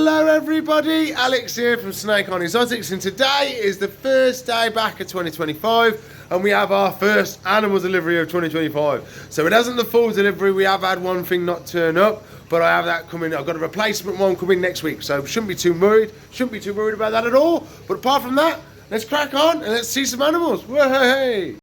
Hello everybody, Alex here from Snake on Exotics, and today is the first day back of 2025 and we have our first animal delivery of 2025. So it isn't the full delivery, we have had one thing not turn up, but I have that coming. I've got a replacement one coming next week, so shouldn't be too worried about that at all. But apart from that, let's crack on and let's see some animals. Way!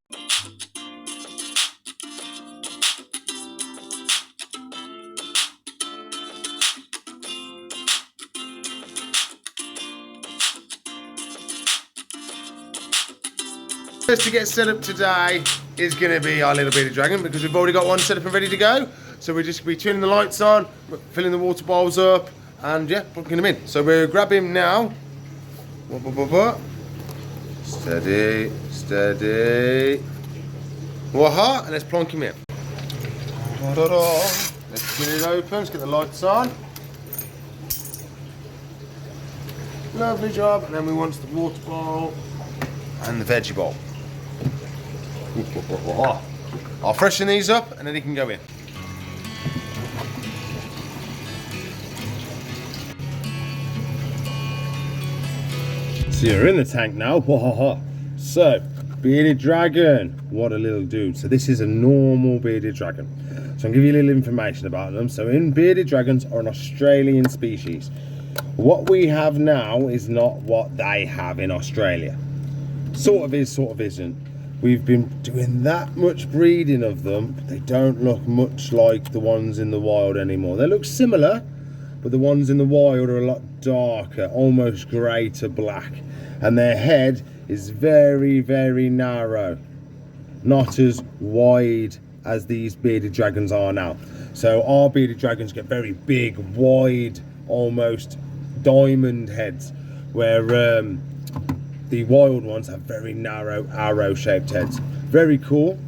First to get set up today is going to be our little bearded dragon, because we've already got one set up and ready to go. So we're just going to be turning the lights on, filling the water bowls up, and yeah, plonking them in. So we'll grab him now. Steady, steady. Waha, and let's plonk him in. Let's get it open, let's get the lights on. Lovely job. And then we want the water bowl and the veggie bowl. I'll freshen these up and then he can go in. So you're in the tank now. So, bearded dragon, what a little dude. So this is a normal bearded dragon. So I'll give you a little information about them. So bearded dragons are an Australian species. What we have now is not what they have in Australia. Sort of is, sort of isn't. We've been doing that much breeding of them, but they don't look much like the ones in the wild anymore. They look similar, but the ones in the wild are a lot darker, almost grey to black. And their head is very, very narrow. Not as wide as these bearded dragons are now. So our bearded dragons get very big, wide, almost diamond heads, where the wild ones have very narrow arrow-shaped heads. Very cool.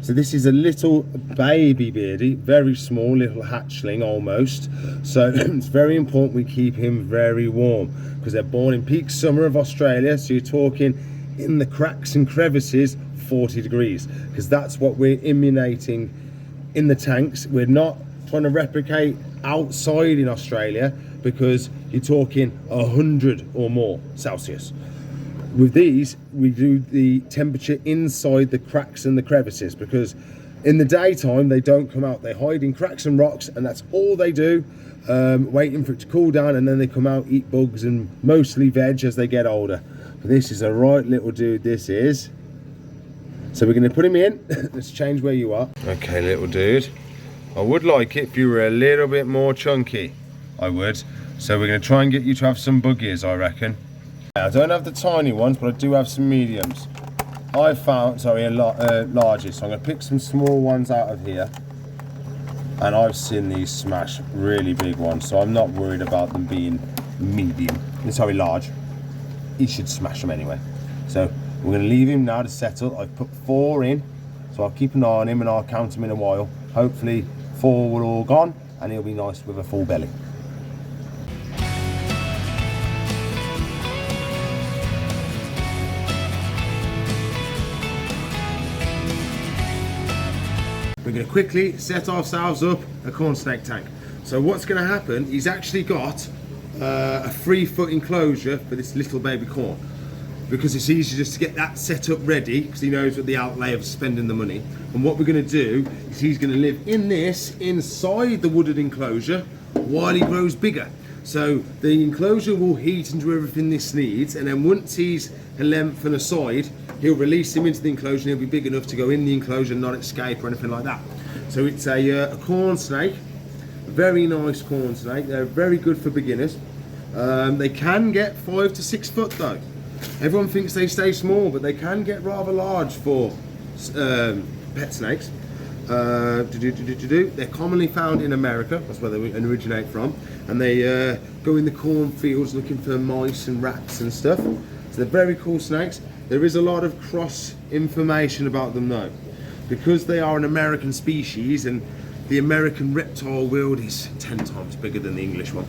So this is a little baby beardy, very small, little hatchling almost. So it's very important we keep him very warm, because they're born in peak summer of Australia. So you're talking in the cracks and crevices, 40 degrees, because that's what we're immunating in the tanks. We're not trying to replicate outside in Australia, because you're talking 100 or more Celsius. With these, we do the temperature inside the cracks and the crevices, because in the daytime they don't come out. They hide in cracks and rocks, and that's all they do, waiting for it to cool down, and then they come out, eat bugs and mostly veg as they get older. But this is a right little dude, this is. So we're going to put him in. Let's change where you are. Okay, little dude. I would like it if you were a little bit more chunky. I would. So we're going to try and get you to have some buggies, I reckon. I don't have the tiny ones, but I do have some mediums. I found, sorry, largest. So I'm going to pick some small ones out of here. And I've seen these smash really big ones, so I'm not worried about them being medium. Sorry, large. He should smash them anyway. So we're going to leave him now to settle. I've put 4 in, so I'll keep an eye on him and I'll count him in a while. Hopefully 4 will all gone and he'll be nice with a full belly. We're going to quickly set ourselves up a corn snake tank. So what's going to happen, he's actually got a 3-foot enclosure for this little baby corn, because it's easy just to get that set up ready, because he knows what the outlay of spending the money. And what we're going to do is he's going to live in this, inside the wooded enclosure, while he grows bigger. So the enclosure will heat and do everything this needs, and then once he's a length and a side, he'll release him into the enclosure and he'll be big enough to go in the enclosure and not escape or anything like that. So it's a corn snake, a very nice corn snake. They're very good for beginners. They can get 5 to 6 foot though. Everyone thinks they stay small, but they can get rather large for pet snakes. They're commonly found in America, that's where they originate from, and they go in the cornfields looking for mice and rats and stuff. So they're very cool snakes. There is a lot of cross information about them though, because they are an American species and the American reptile world is 10 times bigger than the English one.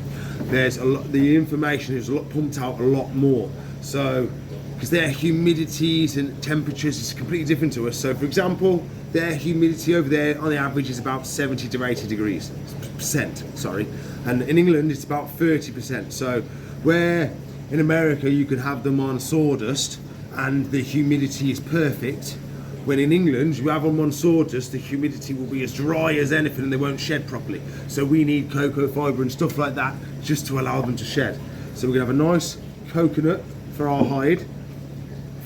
There's a lot, the information is pumped out a lot more. So, because their humidities and temperatures is completely different to us. So for example, their humidity over there on the average is about 70 to 80 degrees, percent, sorry. and in England it's about 30%. So where in America you could have them on sawdust and the humidity is perfect, when in England you have them on sawdust, the humidity will be as dry as anything and they won't shed properly. So we need cocoa fibre and stuff like that just to allow them to shed. So we're gonna have a nice coconut for our hide,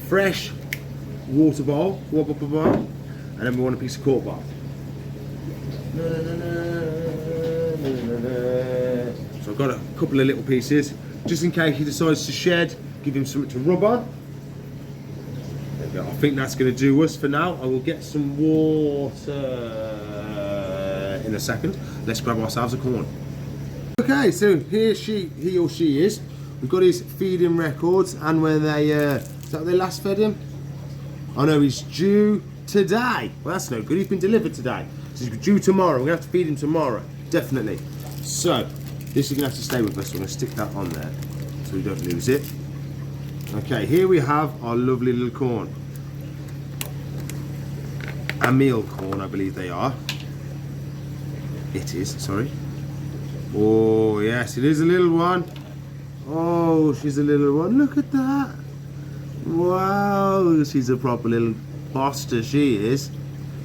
fresh water bowl, and then we want a piece of cork bark. So I've got a couple of little pieces, just in case he decides to shed, give him something to rub on. There we go. I think that's going to do us for now. I will get some water in a second. Let's grab ourselves a corn. Okay, so he or she is. We've got his feeding records and when they, is that when they last fed him? Oh no, he's due today. Well, that's no good. He's been delivered today. So he's due tomorrow. We're going to have to feed him tomorrow. Definitely. So, this is going to have to stay with us. So I'm going to stick that on there so we don't lose it. Okay, here we have our lovely little corn. A meal corn, I believe they are. It is, sorry. Oh, yes, it is a little one. Oh, she's a little one. Look at that. Wow, she's a proper little Boster, she is.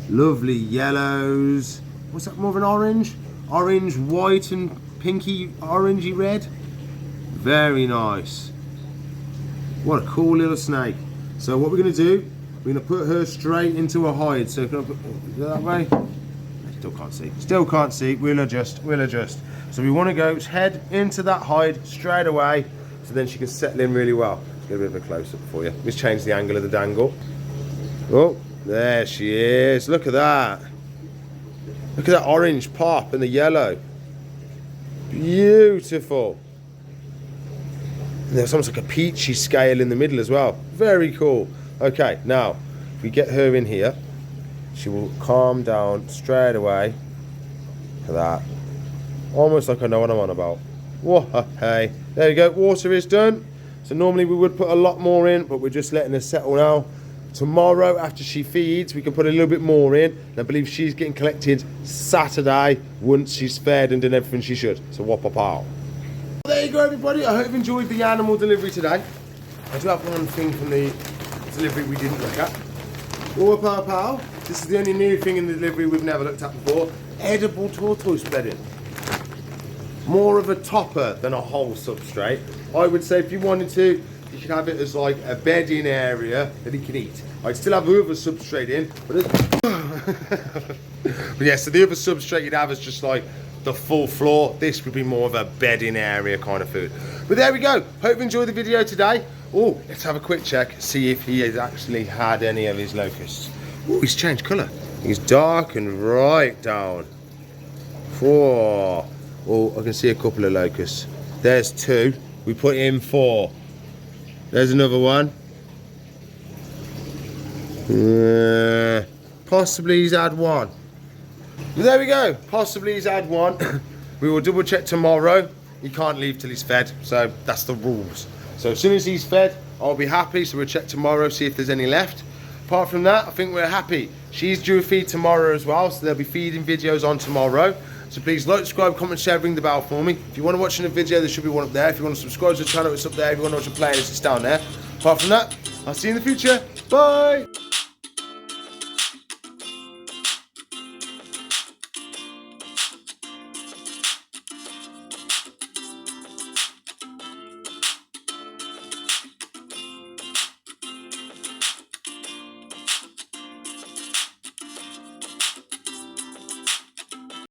Lovely yellows. What's that, more of an orange? Orange, white and pinky, orangey red. Very nice. What a cool little snake. So what we're going to do, we're going to put her straight into a hide. So can I put that way? Still can't see. Still can't see. We'll adjust. We'll adjust. So we want to go head into that hide straight away so then she can settle in really well. Let's get a bit of a close-up for you. Let's change the angle of the dangle. Oh, there she is. Look at that. Look at that orange pop and the yellow. Beautiful. And there's almost like a peachy scale in the middle as well. Very cool. Okay, now, if we get her in here, she will calm down straight away. Look at that. Almost like I know what I'm on about. Whoa, hey. There you go, water is done. So normally we would put a lot more in, but we're just letting her settle now. Tomorrow, after she feeds, we can put a little bit more in. And I believe she's getting collected Saturday once she's fed and done everything she should. So whop up out. There you go, everybody. I hope you enjoyed the animal delivery today. I do have one thing from the delivery we didn't look at. Whop up out. This is the only new thing in the delivery we've never looked at before. Edible tortoise bedding. More of a topper than a whole substrate. I would say if you wanted to, you could have it as like a bedding area that he can eat. I'd still have the other substrate in, but yeah, so the other substrate you'd have is just like the full floor. This would be more of a bedding area kind of food. But there we go. Hope you enjoyed the video today. Oh, let's have a quick check, see if he has actually had any of his locusts. Oh, he's changed colour. He's darkened right down. Four. Oh, I can see a couple of locusts. There's two. We put in 4. There's another one. Possibly he's had 1. But there we go. Possibly he's had 1. We will double check tomorrow. He can't leave till he's fed, so that's the rules. So as soon as he's fed, I'll be happy. So we'll check tomorrow, see if there's any left. Apart from that, I think we're happy. She's due a feed tomorrow as well, so there'll be feeding videos on tomorrow. So please like, subscribe, comment, share, ring the bell for me. If you want to watch a video, there should be one up there. If you want to subscribe to the channel, it's up there. If you want to watch a playlist, it's down there. Apart from that, I'll see you in the future. Bye!